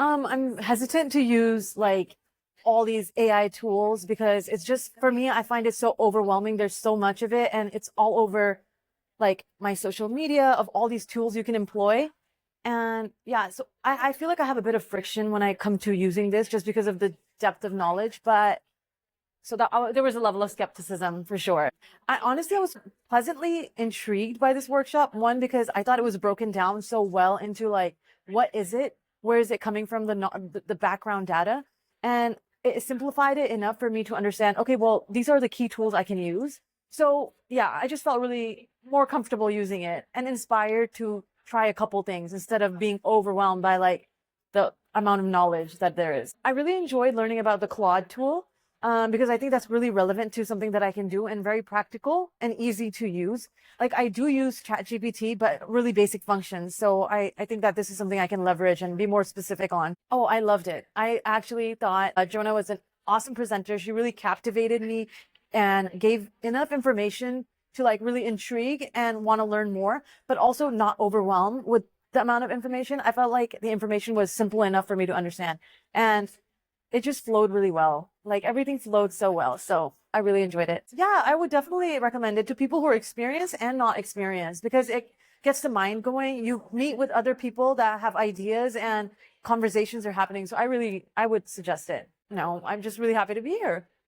I'm hesitant to use like all these AI tools because it's just for me, I find it so overwhelming. There's so much of it and it's all over like my social media of all these tools you can employ. And yeah, so I feel like I have a bit of friction when I come to using this just because of the depth of knowledge. But so that there was a level of skepticism for sure. I was pleasantly intrigued by this workshop. One, because I thought it was broken down so well into like, what is it? Where is it coming from? The background data, and it simplified it enough for me to understand. Okay, well, these are the key tools I can use. So yeah, I just felt really more comfortable using it and inspired to try a couple things instead of being overwhelmed by like the amount of knowledge that there is. I really enjoyed learning about the Claude tool because I think that's really relevant to something that I can do and very practical and easy to use. Like I do use ChatGPT, but really basic functions. So I think that this is something I can leverage and be more specific on. Oh, I loved it. I actually thought Jonah was an awesome presenter. She really captivated me and gave enough information to like really intrigue and want to learn more, but also not overwhelmed with the amount of information. I felt like the information was simple enough for me to understand. And it just flowed really well. Like everything flowed so well. So I really enjoyed it. Yeah, I would definitely recommend it to people who are experienced and not experienced because it gets the mind going. You meet with other people that have ideas and conversations are happening. So I would suggest it. No, I'm just really happy to be here.